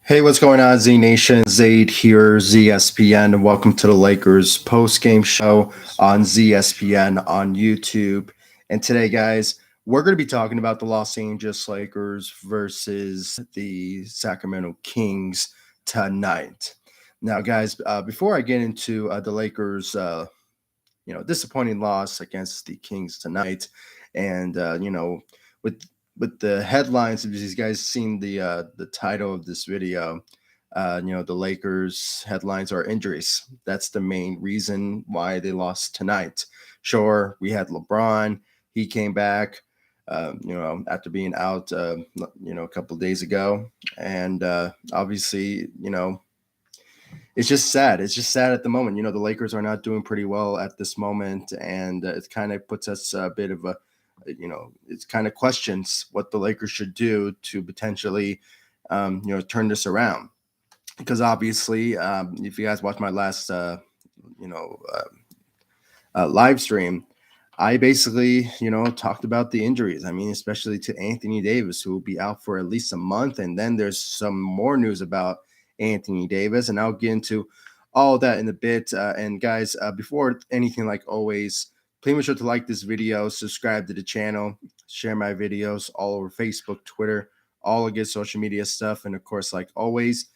Hey, what's going on, Z Nation? Zaid here, ZSPN, and welcome to the Lakers post-game show on ZSPN on YouTube. And today, guys, we're going to be talking about the Los Angeles Lakers versus the Sacramento Kings tonight. Now, guys, before I get into the Lakers, disappointing loss against the Kings tonight, and with the headlines, if these guys seen the title of this video, the Lakers headlines are injuries. That's the main reason why they lost tonight. Sure, we had LeBron. He came back, after being out, a couple of days ago. And obviously, it's just sad. It's just sad at the moment. The Lakers are not doing pretty well at this moment. And it kind of puts us a bit of it's kind of questions what the Lakers should do to potentially, turn this around because obviously, if you guys watched my last, you know, live stream, I basically, talked about the injuries. I mean, especially to Anthony Davis, who will be out for at least a month. And then there's some more news about Anthony Davis, and I'll get into all that in a bit. And guys, before anything, like always, please make sure to like this video, subscribe to the channel, share my videos all over Facebook, Twitter, all the good social media stuff. And of course, like always,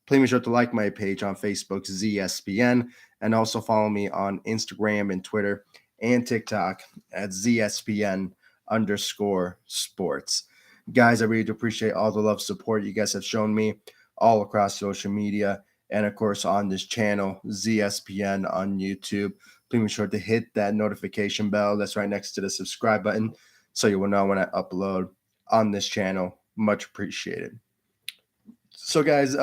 please make sure to like my page on Facebook, ZSPN, and also follow me on Instagram and Twitter and TikTok at ZSPN_sports. Guys, I really do appreciate all the love support you guys have shown me all across social media and, of course, on this channel, ZSPN on YouTube. Please be sure to hit that notification bell that's right next to the subscribe button so you will know when I upload on this channel. Much appreciated. So, guys,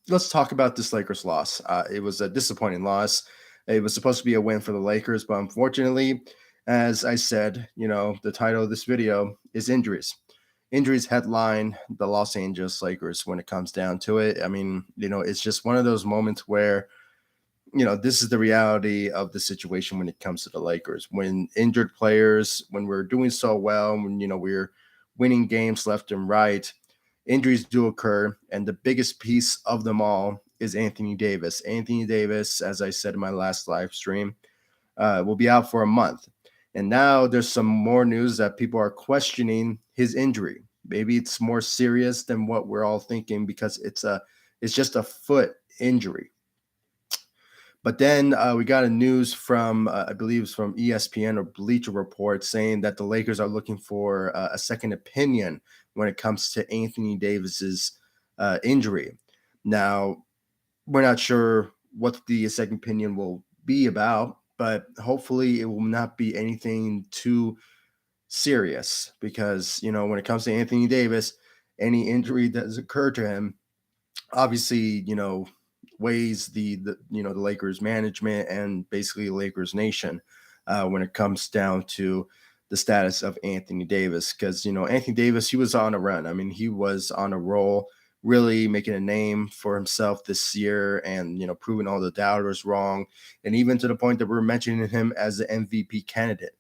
let's talk about this Lakers loss. It was a disappointing loss. It was supposed to be a win for the Lakers, but unfortunately, as I said, the title of this video is injuries. Injuries headline the Los Angeles Lakers when it comes down to it. I mean, it's just one of those moments where, this is the reality of the situation when it comes to the Lakers. When injured players, when we're doing so well, when, we're winning games left and right, injuries do occur. And the biggest piece of them all is Anthony Davis. Anthony Davis, as I said in my last live stream, will be out for a month. And now there's some more news that people are questioning his injury. Maybe it's more serious than what we're all thinking because it's just a foot injury. But then we got a news from, I believe it's from ESPN or Bleacher Report, saying that the Lakers are looking for a second opinion when it comes to Anthony Davis's injury. Now, we're not sure what the second opinion will be about, but hopefully it will not be anything too serious because, when it comes to Anthony Davis, any injury that has occurred to him, obviously, weighs the Lakers management and basically Lakers nation when it comes down to the status of Anthony Davis. Because, Anthony Davis, he was on a run. I mean, he was on a roll, really making a name for himself this year and, proving all the doubters wrong. And even to the point that we're mentioning him as the MVP candidate.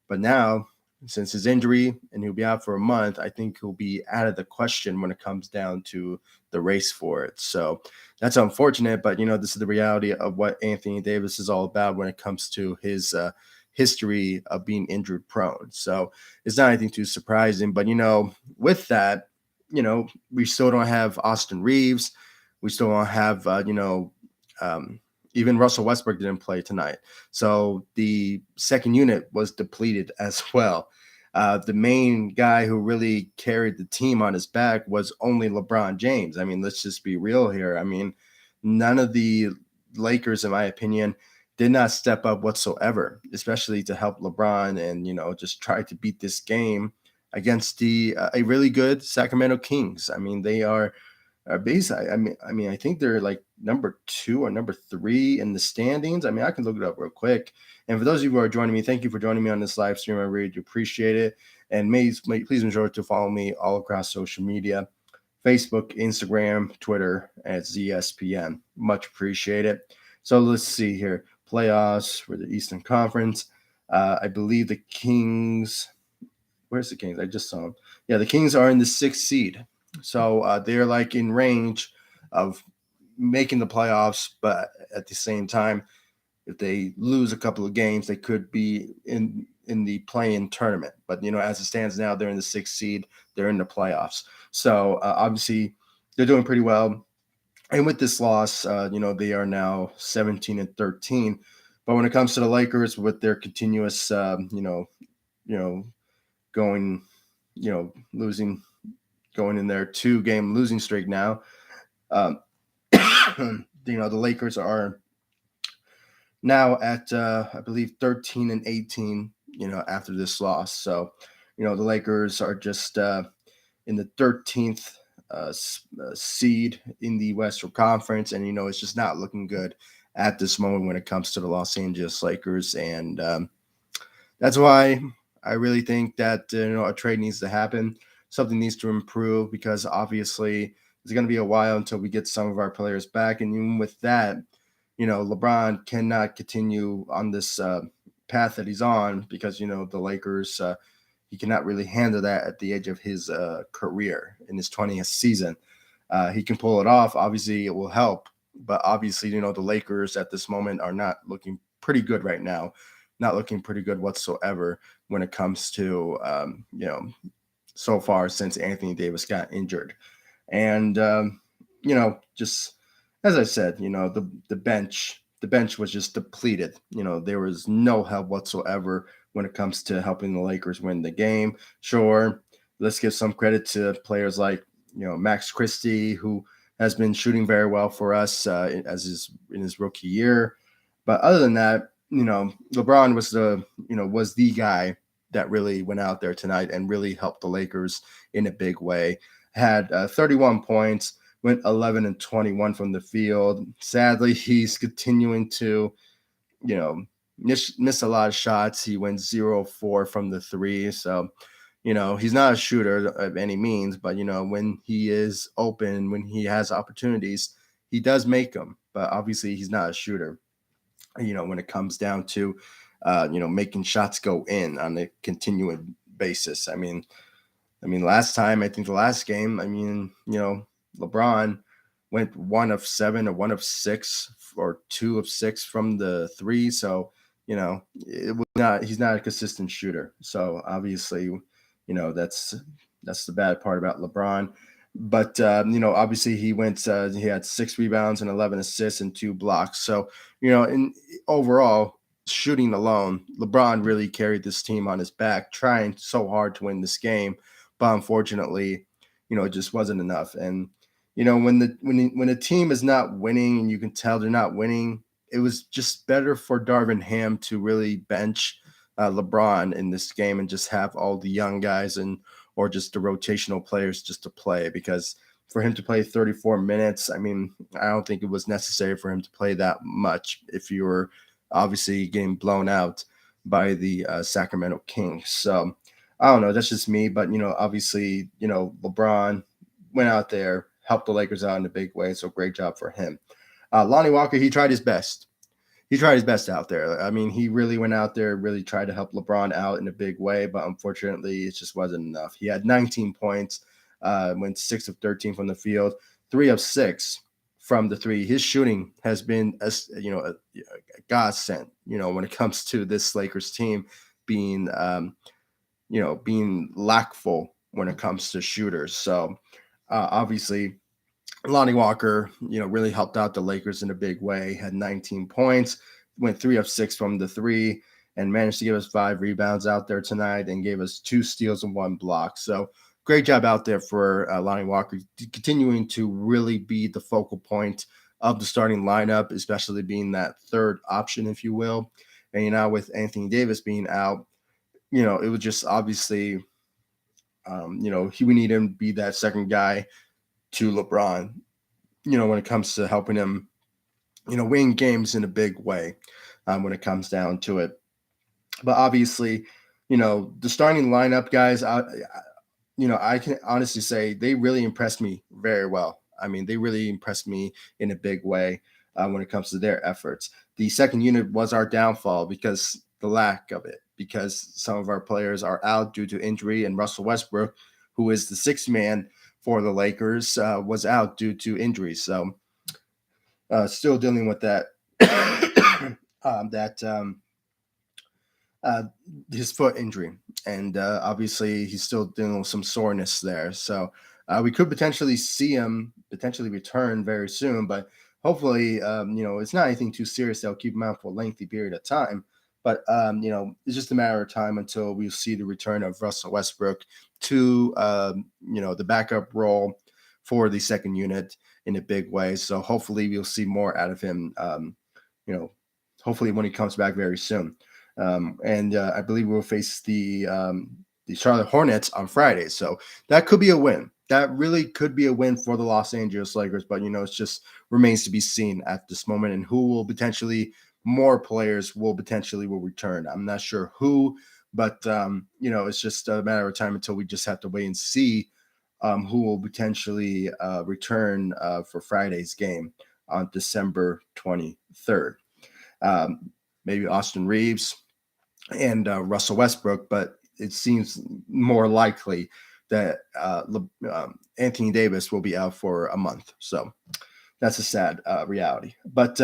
But now, since his injury and he'll be out for a month, I think he'll be out of the question when it comes down to the race for it. So that's unfortunate, but this is the reality of what Anthony Davis is all about when it comes to his history of being injured prone. So it's not anything too surprising, but with that, we still don't have Austin Reeves. We still don't have, even Russell Westbrook didn't play tonight. So the second unit was depleted as well. The main guy who really carried the team on his back was only LeBron James. I mean, let's just be real here. I mean, none of the Lakers, in my opinion, did not step up whatsoever, especially to help LeBron and, just try to beat this game against a really good Sacramento Kings. I mean, they are base. I think they're like number 2 or number 3 in the standings. I mean, I can look it up real quick. And for those of you who are joining me, thank you for joining me on this live stream. I really do appreciate it. And please make sure to follow me all across social media, Facebook, Instagram, Twitter at ZSPN. Much appreciated. So let's see here. Playoffs for the Eastern Conference. I believe the Kings. Where's the Kings? I just saw them. Yeah, the Kings are in the 6th seed. So they're like in range of making the playoffs, but at the same time, if they lose a couple of games, they could be in the play-in tournament. But as it stands now, they're in the sixth seed. They're in the playoffs. So obviously, they're doing pretty well. And with this loss, they are now 17-13. But when it comes to the Lakers, with their continuous, going, losing, going in their 2-game losing streak now, um, the Lakers are now at I believe 13-18. After this loss, so the Lakers are just in the 13th seed in the Western Conference, and it's just not looking good at this moment when it comes to the Los Angeles Lakers, and that's why I really think that a trade needs to happen. Something needs to improve because obviously it's going to be a while until we get some of our players back, and even with that, LeBron cannot continue on this path that he's on because the Lakers. He cannot really handle that at the age of his career in his 20th season. He can pull it off. Obviously, it will help, but obviously, the Lakers at this moment are not looking pretty good right now. Not looking pretty good whatsoever when it comes to so far since Anthony Davis got injured. And just as I said, the bench was just depleted. There was no help whatsoever when it comes to helping the Lakers win the game. Sure, let's give some credit to players like Max Christie, who has been shooting very well for us in his rookie year. But other than that, LeBron was the guy that really went out there tonight and really helped the Lakers in a big way. Had 31 points, went 11-21 from the field. Sadly, he's continuing to, miss a lot of shots. He went 0-4 from the three. So, he's not a shooter of any means, but, when he is open, when he has opportunities, he does make them. But obviously, he's not a shooter, when it comes down to, making shots go in on a continuing basis. I mean, last time, I think the last game, LeBron went 1 of 7 or 1 of 6 or 2 of 6 from the three. So, it was not, he's not a consistent shooter. So obviously, that's the bad part about LeBron. But, obviously he had 6 rebounds and 11 assists and 2 blocks. So, in overall, shooting alone, LeBron really carried this team on his back, trying so hard to win this game. But unfortunately, it just wasn't enough. And when a team is not winning and you can tell they're not winning, it was just better for Darvin Ham to really bench LeBron in this game and just have all the young guys or just the rotational players just to play, because for him to play 34 minutes, I don't think it was necessary for him to play that much if you were obviously getting blown out by the Sacramento Kings. So I don't know. That's just me. But, obviously, LeBron went out there, helped the Lakers out in a big way. So great job for him. Lonnie Walker, he tried his best. He tried his best out there. He really went out there, really tried to help LeBron out in a big way. But unfortunately, it just wasn't enough. He had 19 points, went 6 of 13 from the field, 3 of 6 from the three. His shooting has been, a godsend, when it comes to this Lakers team being, being lackful when it comes to shooters. So obviously, Lonnie Walker, really helped out the Lakers in a big way. Had 19 points, went 3 of 6 from the three, and managed to give us 5 rebounds out there tonight, and gave us 2 steals and 1 block. So great job out there for Lonnie Walker, continuing to really be the focal point of the starting lineup, especially being that third option, if you will. And with Anthony Davis being out, it was just obviously, we need him to be that second guy to LeBron, when it comes to helping him, win games in a big way when it comes down to it. But obviously, the starting lineup guys, I can honestly say they really impressed me very well. They really impressed me in a big way when it comes to their efforts. The second unit was our downfall because the lack of it, because some of our players are out due to injury, and Russell Westbrook, who is the sixth man, for the Lakers, was out due to injuries. So still dealing with that. That uh, his foot injury, and obviously he's still dealing with some soreness there. So we could potentially see him potentially return very soon, but hopefully, it's not anything too serious that'll keep him out for a lengthy period of time. But it's just a matter of time until we see the return of Russell Westbrook to the backup role for the second unit in a big way. So hopefully we'll see more out of him. You know, hopefully when he comes back very soon. And I believe we'll face the Charlotte Hornets on Friday. So that could be a win. That really could be a win for the Los Angeles Lakers. But it's just remains to be seen at this moment, and who will potentially more players will return. I'm not sure who, but it's just a matter of time until we just have to wait and see who will potentially return for Friday's game on December 23rd. Maybe Austin Reeves and Russell Westbrook, but it seems more likely that Anthony Davis will be out for a month. So that's a sad reality. But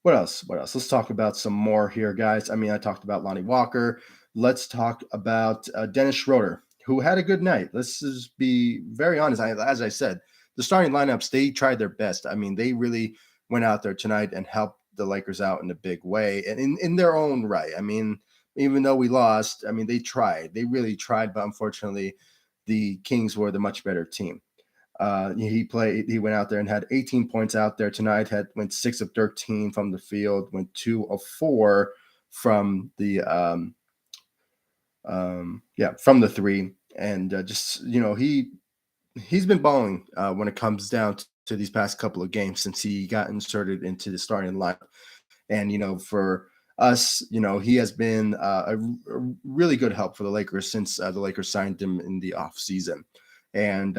what else? Let's talk about some more here, guys. I mean, I talked about Lonnie Walker. Let's talk about Dennis Schroeder, who had a good night. Let's just be very honest. As I said, the starting lineups, they tried their best. I mean, they really went out there tonight and helped the Lakers out in a big way and in their own right. I mean, even though we lost, I mean, they tried. They really tried, but unfortunately, the Kings were the much better team. He went out there and had 18 points out there tonight, went 6 of 13 from the field, went 2 of 4 from the from the three. And he's been balling when it comes down to these past couple of games since he got inserted into the starting lineup. And for us, he has been a really good help for the Lakers since the Lakers signed him in the off season. And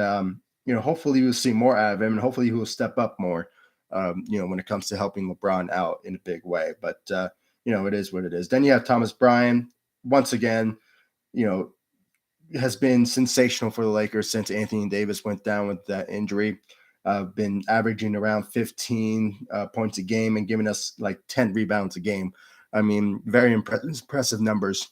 hopefully we'll see more out of him, and hopefully he will step up more. When it comes to helping LeBron out in a big way. But it is what it is. Then you have Thomas Bryant once again. Has been sensational for the Lakers since Anthony Davis went down with that injury. Been averaging around 15 points a game and giving us like 10 rebounds a game. I mean, very impressive numbers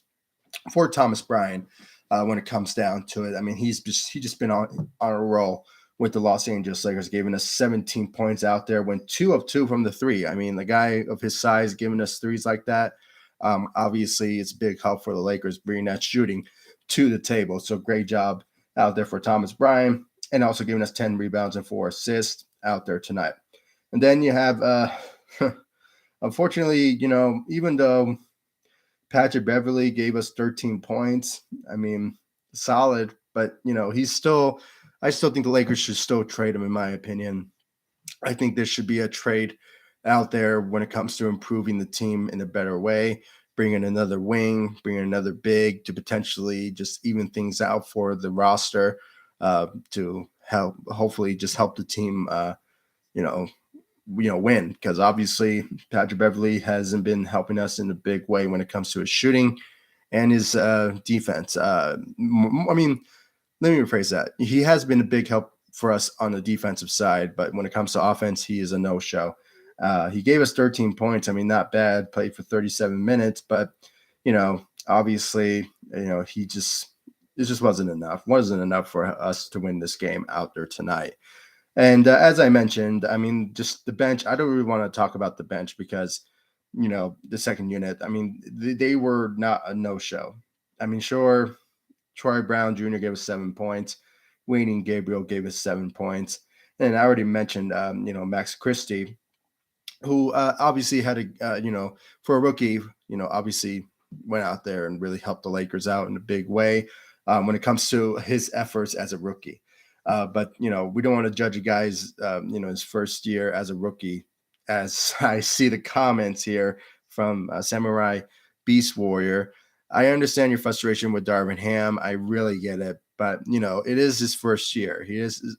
for Thomas Bryant when it comes down to it. I mean, he's just been on a roll with the Los Angeles Lakers, giving us 17 points out there, went 2 of 2 from the three. I mean, the guy of his size giving us threes like that, obviously it's big help for the Lakers bringing that shooting to the table. So great job out there for Thomas Bryant, and also giving us 10 rebounds and 4 assists out there tonight. And then you have, unfortunately, even though Patrick Beverley gave us 13 points, I mean, solid, but I still think the Lakers should still trade him, in my opinion. I think there should be a trade out there when it comes to improving the team in a better way, bringing another wing, bringing another big to potentially just even things out for the roster to hopefully just help the team, win. Because obviously Patrick Beverley hasn't been helping us in a big way when it comes to his shooting and his defense. I mean, let me rephrase that. He has been a big help for us on the defensive side, but when it comes to offense, he is a no-show. He gave us 13 points. I mean, not bad. Played for 37 minutes, but obviously, it just wasn't enough. Wasn't enough for us to win this game out there tonight. And as I mentioned, I mean, just the bench. I don't really want to talk about the bench because, the second unit. I mean, they were not a no-show. I mean, sure. Troy Brown Jr. gave us 7 points. Wayne Gabriel gave us 7 points. And I already mentioned, Max Christie, who obviously had for a rookie, obviously went out there and really helped the Lakers out in a big way when it comes to his efforts as a rookie. But, we don't want to judge a guy's, his first year as a rookie. As I see the comments here from Samurai Beast Warrior, I understand your frustration with Darvin Ham. I really get it, but it is his first year.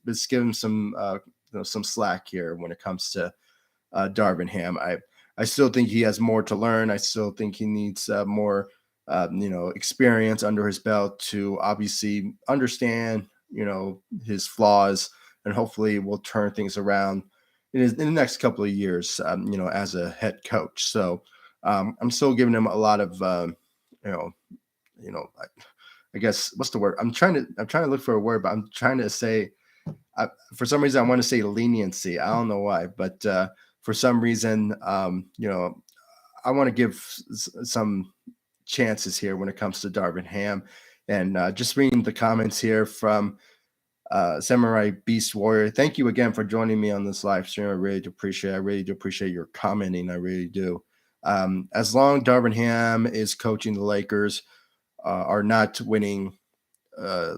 Let's give him some slack here when it comes to Darvin Ham. I still think he has more to learn. I still think he needs more experience under his belt to obviously understand his flaws, and hopefully will turn things around in the next couple of years, as a head coach. So I'm still giving him a lot of, you know, I guess what's the word? I'm trying to look for a word, but I'm trying to say, for some reason, I want to say leniency. I don't know why, but for some reason, I want to give some chances here when it comes to Darvin Ham. And just reading the comments here from Samurai Beast Warrior. Thank you again for joining me on this live stream. I really do appreciate it. I really do appreciate your commenting. I really do. As long Darvin Ham is coaching the Lakers, are not winning, uh,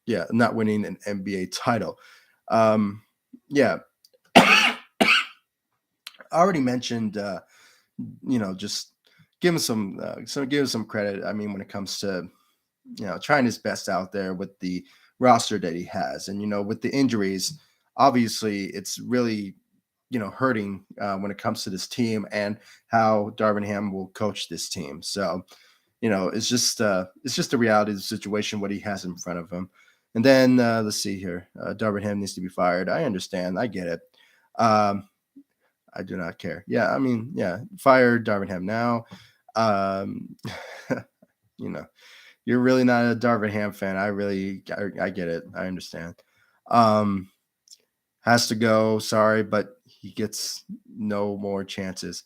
not winning an NBA title. Yeah, I already mentioned, just give him some credit. I mean, when it comes to trying his best out there with the roster that he has. And, with the injuries, obviously it's really, hurting when it comes to this team and how Darvin Ham will coach this team. So, it's just the reality of the situation, what he has in front of him. And then let's see here. Darvin Ham needs to be fired. I understand. I get it. Um, I do not care. Yeah, I mean, yeah, fire Darvin Ham now. Um, you know, you're really not a Darvin Ham fan. I get it. I understand. Um, has to go. Sorry, but he gets no more chances.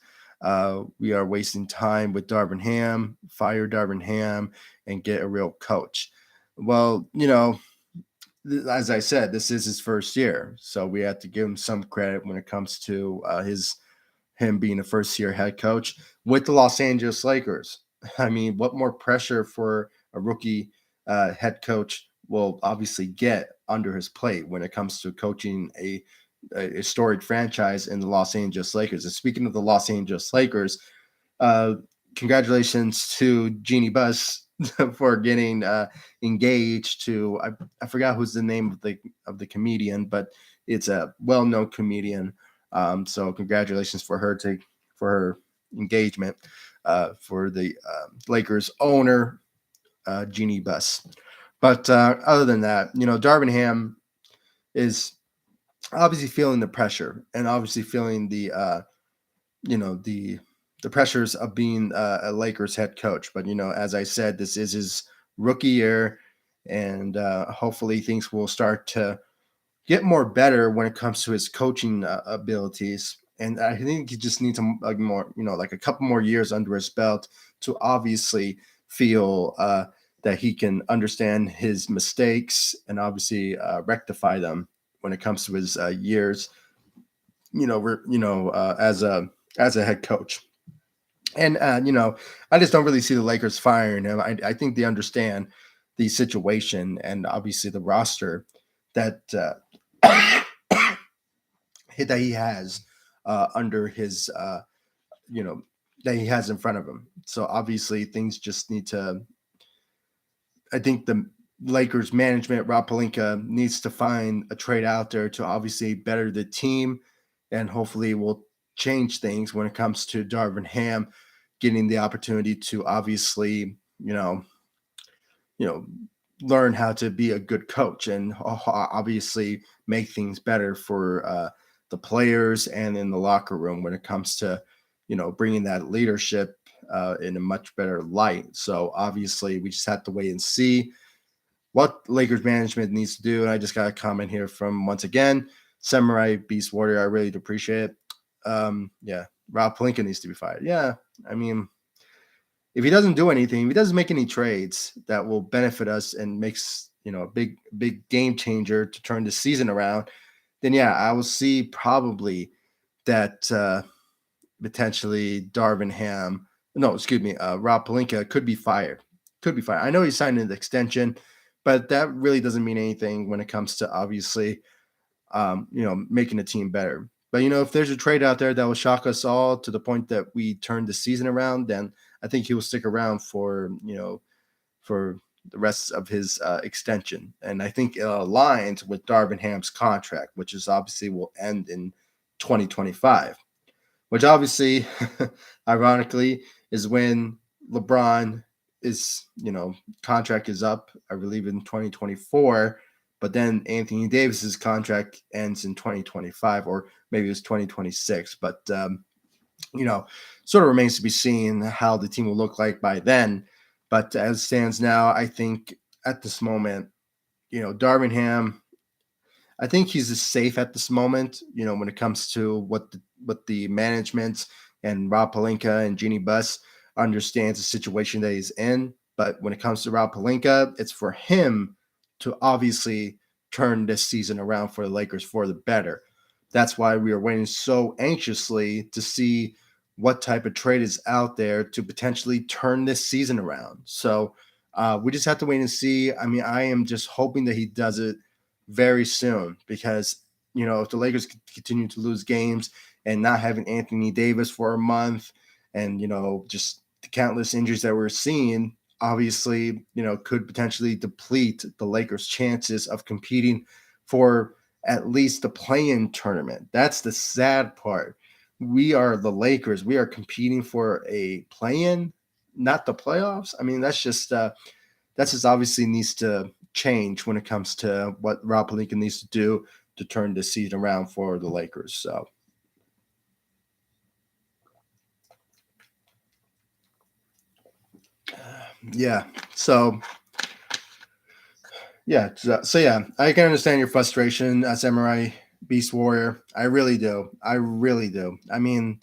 We are wasting time with Darvin Ham. Fire Darvin Ham and get a real coach. Well, as I said, this is his first year, so we have to give him some credit when it comes to him being a first year head coach with the Los Angeles Lakers. I mean, what more pressure for a rookie head coach will obviously get under his plate when it comes to coaching a storied franchise in the Los Angeles Lakers. And speaking of the Los Angeles Lakers, uh, congratulations to Jeannie Buss for getting engaged to, I forgot who's the name of the comedian, but it's a well-known comedian. So congratulations for her engagement for the Lakers owner, Jeannie Buss. But other than that, Darvin Ham is obviously feeling the pressure and obviously feeling you know the the pressures of being a Lakers head coach. But as I said, this is his rookie year, and hopefully things will start to get more better when it comes to his coaching abilities. And I think he just needs more, like a couple more years under his belt to obviously feel that he can understand his mistakes and obviously rectify them when it comes to his years, as a head coach. And I just don't really see the Lakers firing him. I think they understand the situation and obviously the roster that that he has under his that he has in front of him. So obviously things just need to. I think the Lakers management, Rob Pelinka, needs to find a trade out there to obviously better the team, and hopefully will change things when it comes to Darvin Ham getting the opportunity to obviously, you know, learn how to be a good coach and obviously make things better for the players and in the locker room when it comes to, bringing that leadership in a much better light. So obviously we just have to wait and see what Lakers management needs to do. And I just got a comment here from, once again, Samurai Beast Warrior. I really do appreciate it. Yeah, Rob Pelinka needs to be fired. Yeah, I mean, if he doesn't do anything, if he doesn't make any trades that will benefit us and makes a big game changer to turn the season around, then yeah, I will see probably that potentially Darvin Ham, no, excuse me, Rob Pelinka could be fired. Could be fired. I know he signed an extension, but that really doesn't mean anything when it comes to obviously making the team better. But if there's a trade out there that will shock us all to the point that we turn the season around, then I think he will stick around for the rest of his extension. And I think it aligns with Darvin Ham's contract, which is obviously will end in 2025, which obviously, ironically, is when LeBron is, contract is up, I believe in 2024. But then Anthony Davis's contract ends in 2025, or maybe it's 2026. But you know, sort of remains to be seen how the team will look like by then. But as it stands now, I think at this moment, Darvin Ham, I think he's as safe at this moment, when it comes to what the management and Rob Pelinka and Jeannie Buss understands the situation that he's in. But when it comes to Rob Pelinka, it's for him to obviously turn this season around for the Lakers for the better. That's why we are waiting so anxiously to see what type of trade is out there to potentially turn this season around. So we just have to wait and see. I mean, I am just hoping that he does it very soon, because if the Lakers continue to lose games and not having Anthony Davis for a month, and just the countless injuries that we're seeing, obviously could potentially deplete the Lakers' chances of competing for at least the play-in tournament. That's the sad part. We are the Lakers. We are competing for a play-in, not the playoffs. I mean, that's just obviously needs to change when it comes to what Rob Pelinka needs to do to turn the season around for the Lakers. So, yeah. So, yeah. So yeah, I can understand your frustration as Samurai Beast Warrior. I really do. I really do. I mean,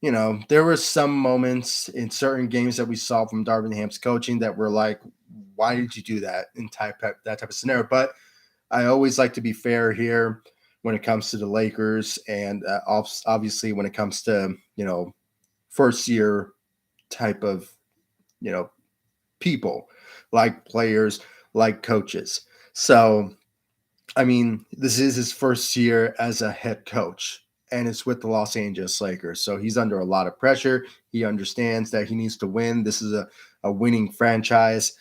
there were some moments in certain games that we saw from Darvin Ham's coaching that were like, why did you do that in that type of scenario? But I always like to be fair here when it comes to the Lakers, and obviously when it comes to first year type of you know people, like players, like coaches. So I mean, this is his first year as a head coach, and it's with the Los Angeles Lakers. So he's under a lot of pressure. He understands that he needs to win. This is a winning franchise.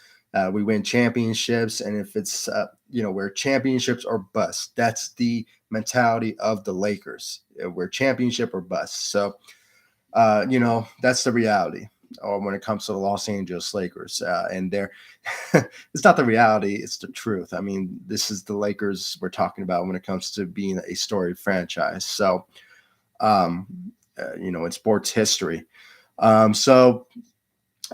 We win championships, and if it's we're championships or bust. That's the mentality of the Lakers. We're championship or bust. So that's the reality. Or when it comes to the Los Angeles Lakers, and they're it's not the reality, it's the truth. I mean, this is the Lakers we're talking about when it comes to being a storied franchise. So, um, in sports history. So,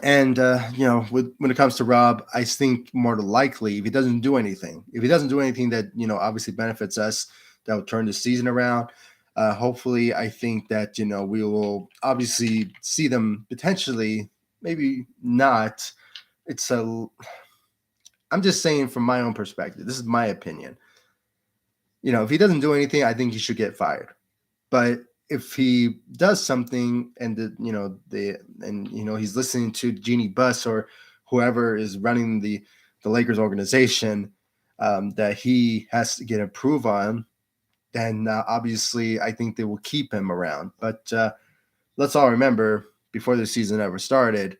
and when it comes to Rob, I think more than likely, if he doesn't do anything that obviously benefits us, that will turn the season around. Hopefully, I think that we will obviously see them potentially, maybe not. It's a. I'm just saying from my own perspective. This is my opinion. If he doesn't do anything, I think he should get fired. But if he does something, and he's listening to Jeannie Buss or whoever is running the Lakers organization, that he has to get approved on, then obviously I think they will keep him around. But let's all remember, before the season ever started,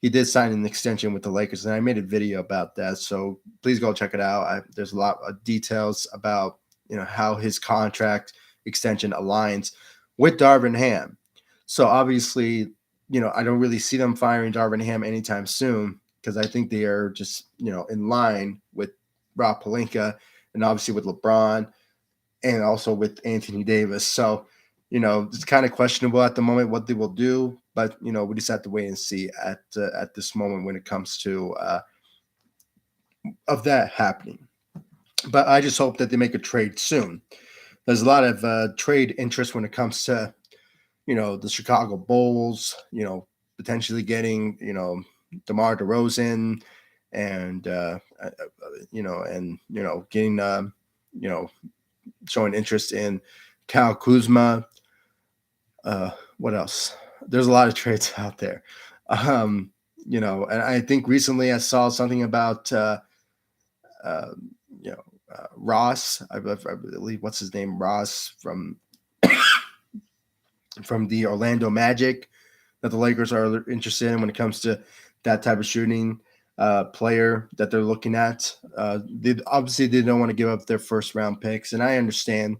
he did sign an extension with the Lakers, and I made a video about that. So please go check it out. There's a lot of details about how his contract extension aligns with Darvin Ham. So obviously, I don't really see them firing Darvin Ham anytime soon, because I think they are just in line with Rob Pelinka, and obviously with LeBron, and also with Anthony Davis. So, it's kind of questionable at the moment what they will do, but we just have to wait and see at this moment when it comes to of that happening. But I just hope that they make a trade soon. There's a lot of trade interest when it comes to the Chicago Bulls, potentially getting DeMar DeRozan, and getting showing interest in Kyle Kuzma. What else? There's a lot of trades out there. And I think recently I saw something about uh, Ross. I believe, what's his name, Ross from the Orlando Magic, that the Lakers are interested in when it comes to that type of shooting player that they're looking at. They don't want to give up their first round picks, and I understand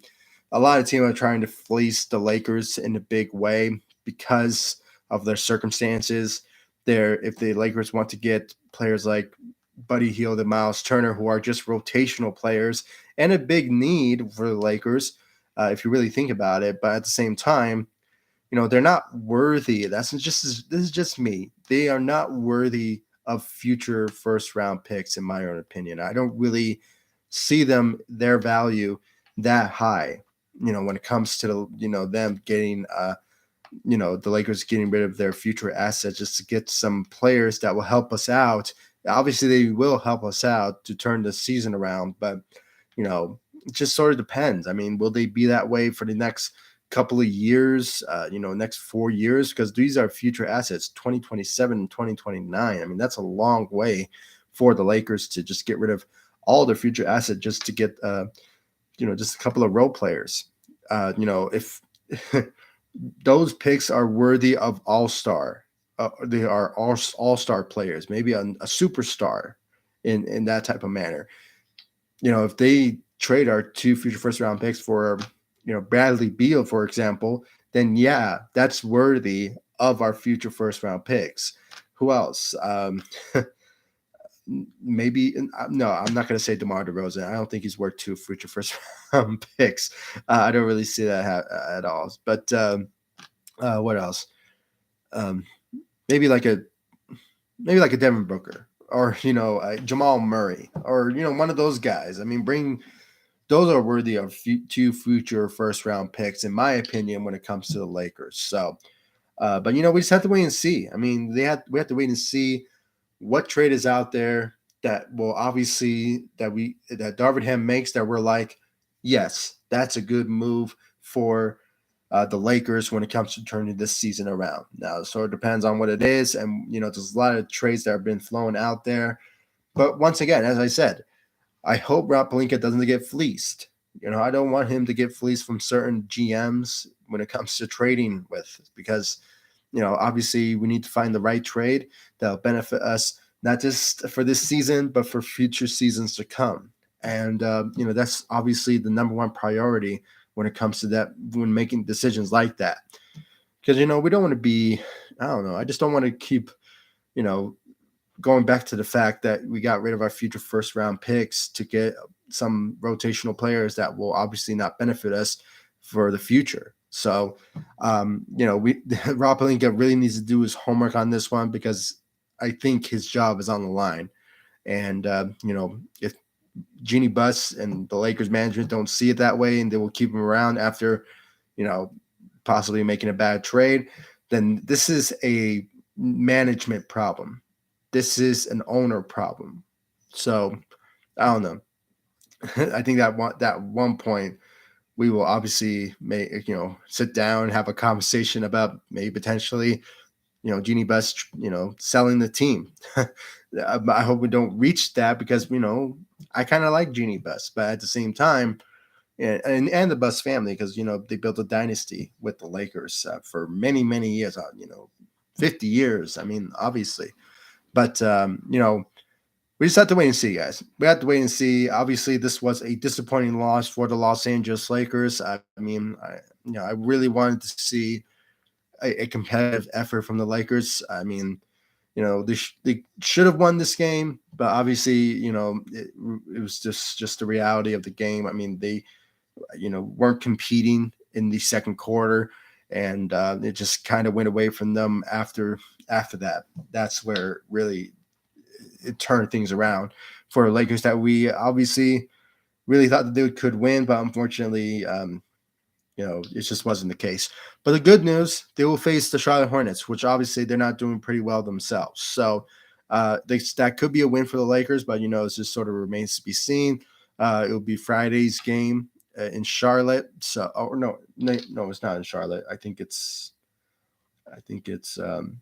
a lot of teams are trying to fleece the Lakers in a big way because of their circumstances. If the Lakers want to get players like Buddy Hield and Miles Turner, who are just rotational players and a big need for the Lakers, if you really think about it. But at the same time, they're not worthy. This is just me. They are not worthy of future first round picks, in my own opinion. I don't really see their value that high. When it comes to them getting the Lakers getting rid of their future assets just to get some players that will help us out. Obviously, they will help us out to turn the season around, but it just sort of depends. I mean, will they be that way for the next couple of years? Next 4 years, because these are future assets, 2027 and 2029. I mean, that's a long way for the Lakers to just get rid of all their future assets just to get just a couple of role players. If those picks are worthy of all-star. They are all-star players, maybe a superstar in that type of manner. If they trade our two future first-round picks for, Bradley Beal, for example, then yeah, that's worthy of our future first-round picks. Who else? Maybe no, I'm not going to say DeMar DeRozan. I don't think he's worth two future first-round picks. I don't really see that at all. But what else? Um, maybe like a Devin Booker or Jamal Murray or one of those guys. I mean, those are worthy of two future first round picks, in my opinion, when it comes to the Lakers. So, but we just have to wait and see. I mean, we have to wait and see what trade is out there that will obviously that Darvin Ham makes that we're like, yes, that's a good move for the Lakers when it comes to turning this season around. Now, so it depends on what it is, and there's a lot of trades that have been flown out there. But once again, as I said, I hope Rob Pelinka doesn't get fleeced. I don't want him to get fleeced from certain GMs when it comes to trading with, because obviously we need to find the right trade that'll benefit us not just for this season but for future seasons to come. And that's obviously the number one priority when it comes to that, when making decisions like that. Because we don't want to be, I don't know, I just don't want to keep going back to the fact that we got rid of our future first round picks to get some rotational players that will obviously not benefit us for the future. So, we Rob Pelinka really needs to do his homework on this one, because I think his job is on the line. And, if Jeannie Buss and the Lakers management don't see it that way and they will keep him around after, possibly making a bad trade, then this is a management problem. This is an owner problem. So I don't know. I think that one point we will obviously sit down and have a conversation about maybe potentially Jeannie Buss selling the team. I hope we don't reach that, because I kind of like Jeannie Buss, but at the same time, and the Buss family, because they built a dynasty with the Lakers for many years, 50 years. I mean, obviously, but we just have to wait and see, guys. We have to wait and see. Obviously, this was a disappointing loss for the Los Angeles Lakers. I mean, I really wanted to see a competitive effort from the Lakers. I mean, they should have won this game, but obviously, it was just the reality of the game. I mean, they, weren't competing in the second quarter, and it just kind of went away from them after that. That's where really it turned things around for Lakers that we obviously really thought that they could win, but unfortunately, it just wasn't the case. But the good news, they will face the Charlotte Hornets, which obviously they're not doing pretty well themselves. So that could be a win for the Lakers, but it just sort of remains to be seen. It will be Friday's game in Charlotte. So, no, it's not in Charlotte. I think it's it's in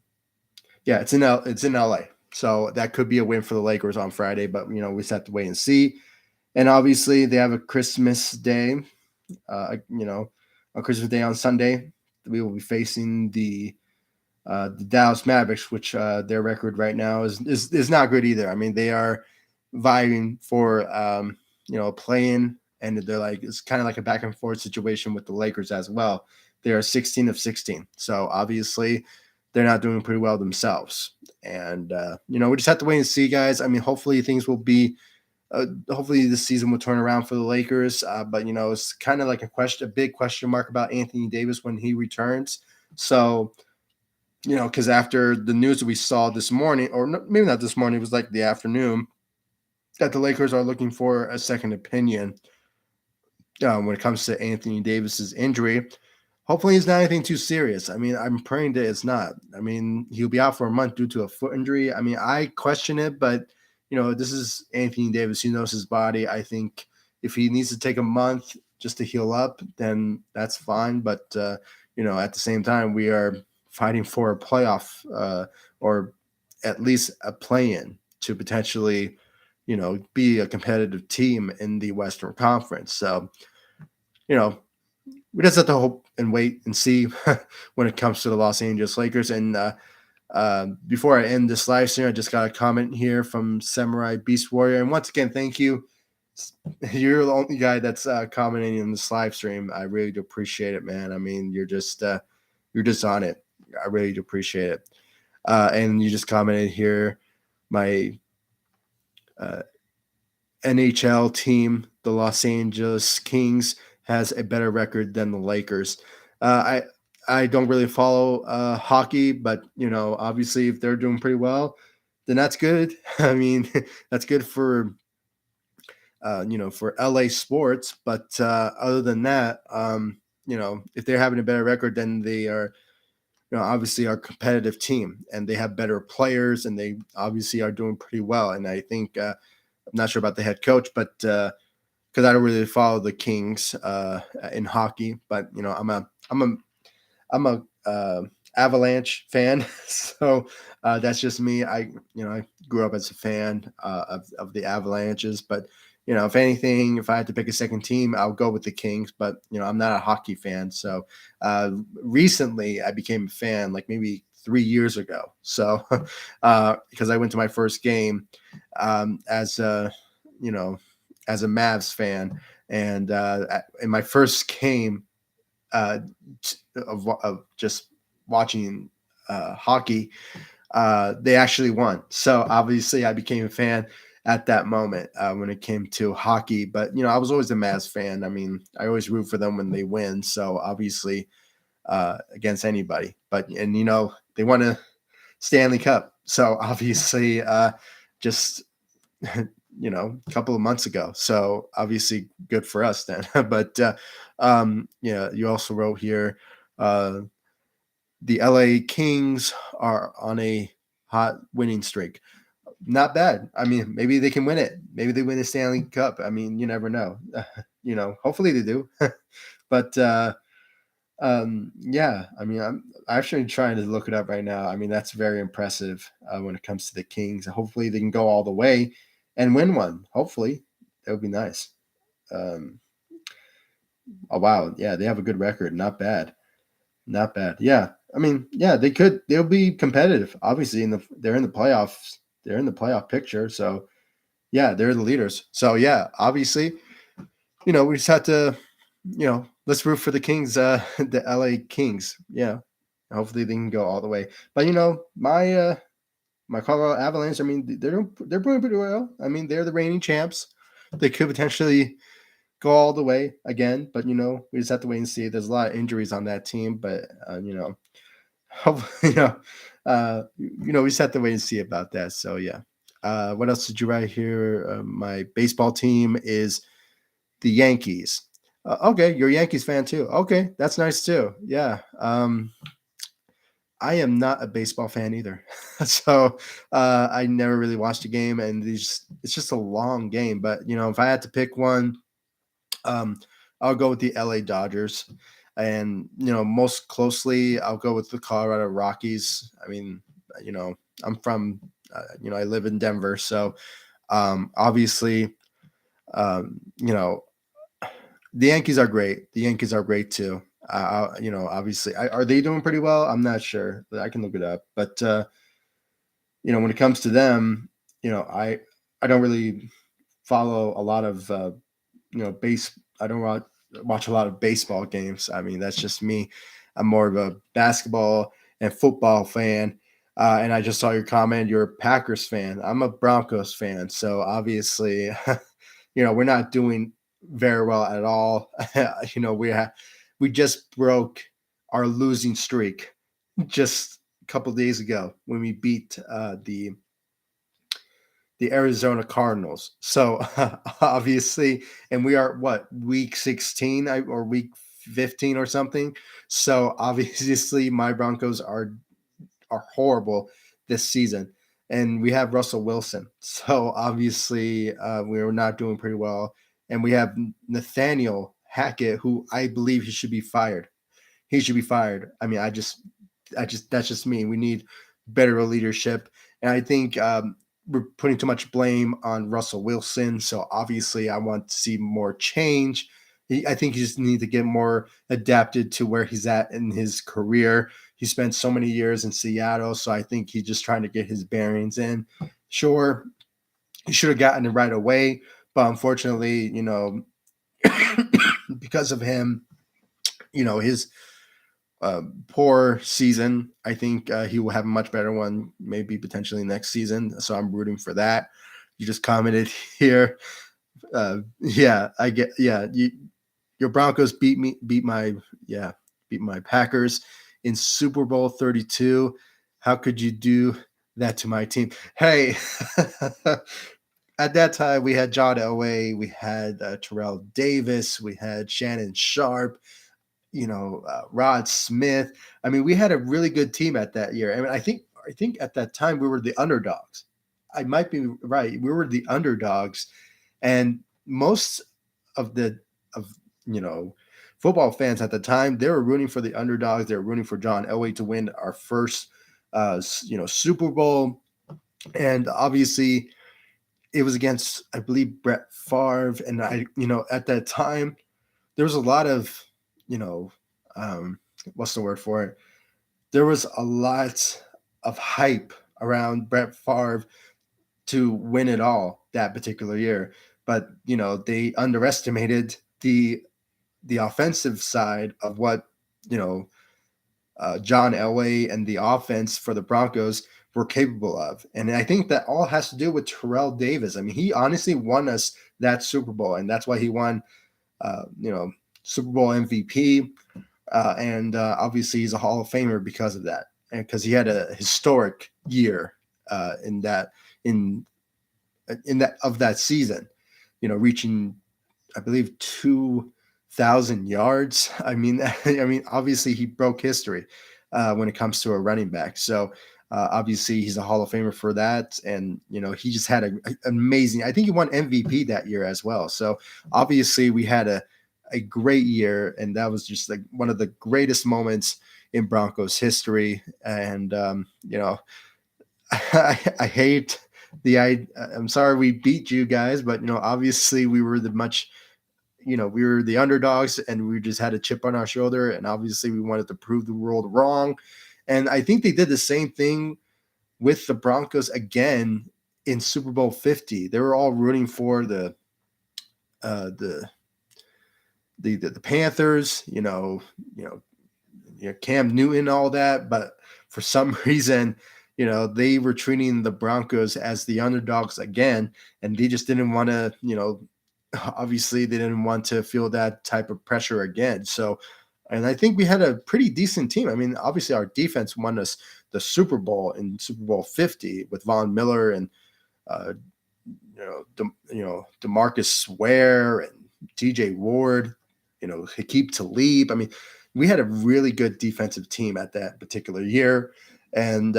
LA. So that could be a win for the Lakers on Friday, but we just have to wait and see. And obviously they have a Christmas day, on Christmas Day on Sunday. We will be facing the Dallas Mavericks, which their record right now is not good either. I mean, they are vying for play-in, and they're like, it's kind of like a back and forth situation with the Lakers as well. They are 16 of 16, so obviously they're not doing pretty well themselves. And we just have to wait and see, guys. I mean, hopefully things will be. Hopefully this season will turn around for the Lakers. But it's kind of like a big question mark about Anthony Davis when he returns. So because after the news that we saw this morning, or maybe not this morning, it was like the afternoon, that the Lakers are looking for a second opinion when it comes to Anthony Davis's injury. Hopefully, it's not anything too serious. I mean, I'm praying that it's not. I mean, he'll be out for a month due to a foot injury. I mean, I question it, but this is Anthony Davis. He knows his body. I think if he needs to take a month just to heal up, then that's fine. But at the same time, we are fighting for a playoff or at least a play-in to potentially, be a competitive team in the Western Conference. So, we just have to hope and wait and see when it comes to the Los Angeles Lakers. And before I end this live stream, I just got a comment here from Samurai Beast Warrior. And once again, thank you. You're the only guy that's commenting in this live stream. I really do appreciate it, man. I mean, you're just on it. I really do appreciate it. And you just commented here, my NHL team, the Los Angeles Kings, has a better record than the Lakers. I don't really follow hockey, but obviously if they're doing pretty well, then that's good. I mean, that's good for for LA sports. But other than that, if they're having a better record, then they are obviously our competitive team, and they have better players, and they obviously are doing pretty well. And I think I'm not sure about the head coach, but because I don't really follow the Kings in hockey, but I'm a Avalanche fan, so that's just me. I grew up as a fan of the Avalanches, but if anything, if I had to pick a second team, I'll go with the Kings. But I'm not a hockey fan, so recently I became a fan, like maybe 3 years ago. So because I went to my first game as a as a Mavs fan, and in my first game of just watching hockey, they actually won. So obviously, I became a fan at that moment when it came to hockey. But I was always a Mavs fan. I mean, I always root for them when they win. So obviously, against anybody. But they won a Stanley Cup. So obviously, just a couple of months ago. So obviously good for us then. But you also wrote here, the LA Kings are on a hot winning streak. Not bad. I mean, maybe they can win it. Maybe they win the Stanley Cup. I mean, you never know. Hopefully they do. But yeah, I mean, I'm actually trying to look it up right now. I mean, that's very impressive when it comes to the Kings. Hopefully they can go all the way and win one. Hopefully that would be nice. Oh wow, yeah, they have a good record. Not bad. Not bad. Yeah, I mean, yeah, they could. They'll be competitive. Obviously, they're in the playoffs. They're in the playoff picture. So yeah, they're the leaders. So yeah, obviously, we just have to, let's root for the Kings, the LA Kings. Yeah, hopefully they can go all the way. But my Colorado Avalanche, I mean, they're doing pretty well. I mean, they're the reigning champs. They could potentially go all the way again, but we just have to wait and see. There's a lot of injuries on that team, but hopefully, we just have to wait and see about that. So yeah. What else did you write here? My baseball team is the Yankees. Okay, you're a Yankees fan too. Okay, that's nice too. Yeah. I am not a baseball fan either. So I never really watched a game, and it's just a long game. But if I had to pick one, I'll go with the LA Dodgers. And most closely, I'll go with the Colorado Rockies. I mean, I'm from, I live in Denver, so obviously, the Yankees are great. The Yankees are great too. Obviously, are they doing pretty well? I'm not sure, but I can look it up. But when it comes to them, I don't really follow a lot of I don't watch a lot of baseball games. I mean, that's just me. I'm more of a basketball and football fan. And I just saw your comment. You're a Packers fan. I'm a Broncos fan. So obviously, we're not doing very well at all. We just broke our losing streak just a couple days ago when we beat the Arizona Cardinals. So obviously, and we are what, week 16 or week 15 or something. So obviously, my Broncos are horrible this season, and we have Russell Wilson. So obviously, we are not doing pretty well, and we have Nathaniel Hackett, who I believe he should be fired. He should be fired. I mean, that's just me. We need better leadership, and I think we're putting too much blame on Russell Wilson. So obviously, I want to see more change. I think he just needs to get more adapted to where he's at in his career. He spent so many years in Seattle, so I think he's just trying to get his bearings in. Sure, he should have gotten it right away, but unfortunately, because of him, his poor season. I think he will have a much better one, maybe potentially next season. So I'm rooting for that. You just commented here. Yeah, I get. Yeah, your Broncos beat my Packers in Super Bowl 32. How could you do that to my team? Hey, at that time we had John Elway, we had Terrell Davis, we had Shannon Sharp, Rod Smith. I mean, we had a really good team at that year. I mean, I think at that time we were the underdogs. I might be right. We were the underdogs, and most of the of you know football fans at the time, they were rooting for the underdogs. They were rooting for John Elway to win our first Super Bowl, and obviously it was against, I believe, Brett Favre, and at that time there was a lot of you know um, what's the word for it? There was a lot of hype around Brett Favre to win it all that particular year, but they underestimated the offensive side of what you know John Elway and the offense for the Broncos were capable of. And I think that all has to do with Terrell Davis. I mean, he honestly won us that Super Bowl, and that's why he won, Super Bowl MVP. And obviously, he's a Hall of Famer because of that, and because he had a historic year in that season. Reaching, I believe, 2,000 yards. I mean, obviously he broke history when it comes to a running back. So obviously he's a Hall of Famer for that, and he just had an amazing. I think he won MVP that year as well. So obviously we had a great year, and that was just like one of the greatest moments in Broncos history. And I hate I'm sorry we beat you guys, but obviously we were we were the underdogs, and we just had a chip on our shoulder, and obviously we wanted to prove the world wrong. And I think they did the same thing with the Broncos again in Super Bowl 50. They were all rooting for uh, the the Panthers, Cam Newton, all that, but for some reason, they were treating the Broncos as the underdogs again, and they just didn't want to, obviously they didn't want to feel that type of pressure again. So, and I think we had a pretty decent team. I mean, obviously our defense won us the Super Bowl in Super Bowl 50 with Von Miller and uh, Demarcus Ware and T.J. Ward, Hakeem Talib. I mean, we had a really good defensive team at that particular year, and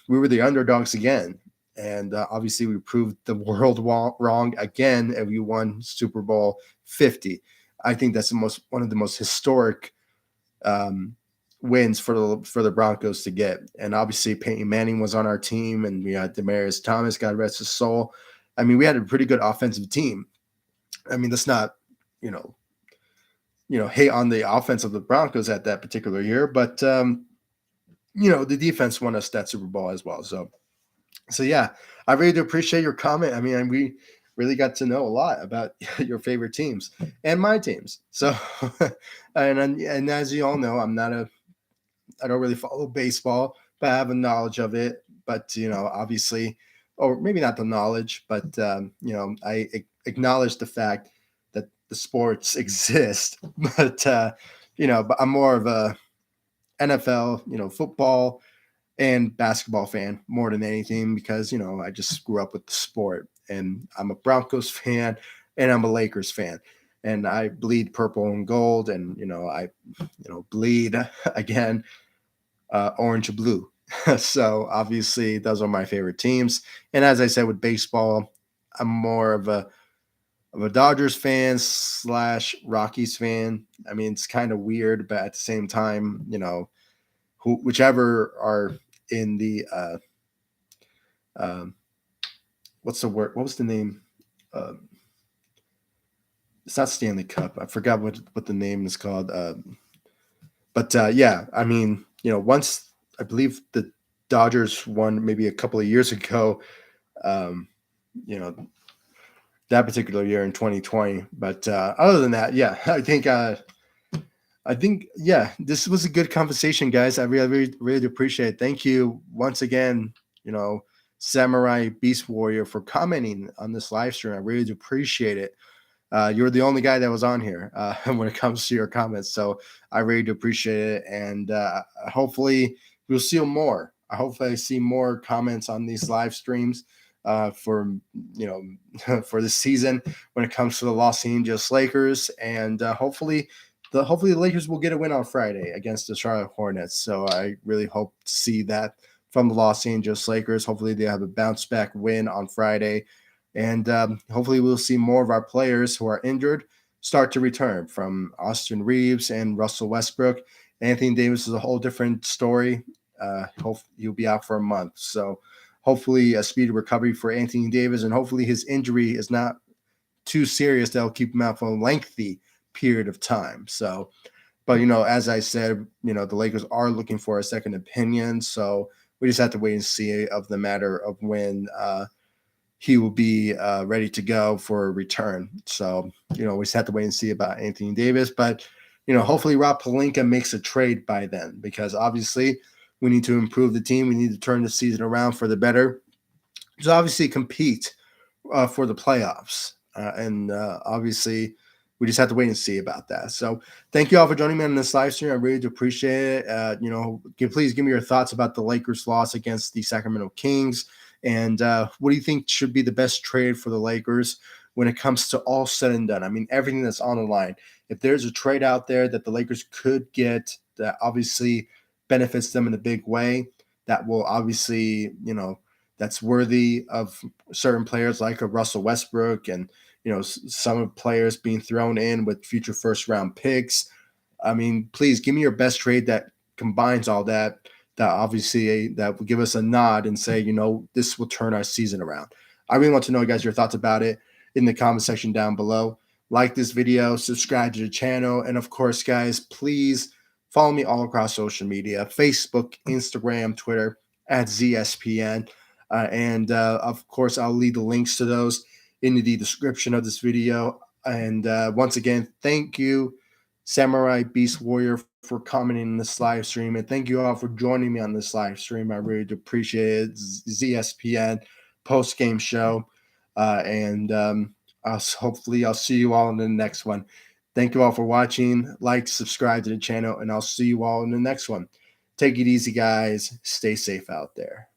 we were the underdogs again. And obviously, we proved the world wrong again, and we won Super Bowl 50. I think that's one of the most historic wins for the Broncos to get. And obviously, Peyton Manning was on our team, and we had Demaryius Thomas, God rest his soul. I mean, we had a pretty good offensive team. I mean, let's not, hate on the offense of the Broncos at that particular year, but the defense won us that Super Bowl as well. So yeah, I really do appreciate your comment. I mean, we really got to know a lot about your favorite teams and my teams. So, and as you all know, I'm not I don't really follow baseball, but I have a knowledge of it. But obviously, or maybe not the knowledge, but I acknowledge the fact that the sports exist. But but I'm more of a NFL, football and basketball fan more than anything because I just grew up with the sport, and I'm a Broncos fan and I'm a Lakers fan, and I bleed purple and gold, and I bleed again orange and blue. So obviously those are my favorite teams, and as I said with baseball, I'm more of a Dodgers fan slash Rockies fan. I mean, it's kind of weird, but at the same time, whichever are in the um, what's the word? What was the name? Um, it's not Stanley Cup. I forgot what the name is called. But yeah, I mean, once I believe the Dodgers won maybe a couple of years ago. Um, you know, that particular year in 2020. But other than that, yeah, I think yeah, this was a good conversation, guys. I really appreciate it. Thank you once again, you know, Samurai Beast Warrior for commenting on this live stream. I really do appreciate it. You're the only guy that was on here when it comes to your comments, so I really do appreciate it. And hopefully we'll see more. Hopefully I see more comments on these live streams for for this season when it comes to the Los Angeles Lakers, and hopefully the Lakers will get a win on Friday against the Charlotte Hornets. So I really hope to see that from the Los Angeles Lakers. Hopefully they have a bounce back win on Friday, and hopefully we'll see more of our players who are injured start to return, from Austin Reeves and Russell Westbrook. Anthony Davis is a whole different story. Hope he'll be out for a month. So hopefully a speedy recovery for Anthony Davis, and hopefully his injury is not too serious that'll keep him out for a lengthy period of time. So, but as I said, the Lakers are looking for a second opinion. So we just have to wait and see of the matter of when he will be ready to go for a return. So, we just have to wait and see about Anthony Davis. But, hopefully Rob Pelinka makes a trade by then, because obviously we need to improve the team. We need to turn the season around for the better. To obviously compete for the playoffs. And obviously we just have to wait and see about that. So thank you all for joining me on this live stream. I really do appreciate it. Please give me your thoughts about the Lakers loss against the Sacramento Kings. And what do you think should be the best trade for the Lakers when it comes to all said and done? I mean, everything that's on the line. If there's a trade out there that the Lakers could get that obviously benefits them in a big way, that will obviously, that's worthy of certain players like a Russell Westbrook, and some of players being thrown in with future first round picks. I mean, please give me your best trade that combines all that. That obviously that will give us a nod and say, this will turn our season around. I really want to know, guys, your thoughts about it in the comment section down below. Like this video, subscribe to the channel, and of course, guys, please follow me all across social media: Facebook, Instagram, Twitter at ZSPN. And of course, I'll leave the links to those in the description of this video. And once again, thank you, Samurai Beast Warrior, for commenting in this live stream. And thank you all for joining me on this live stream. I really do appreciate it. ZSPN post-game show. Hopefully I'll see you all in the next one. Thank you all for watching. Like, subscribe to the channel, and I'll see you all in the next one. Take it easy, guys. Stay safe out there.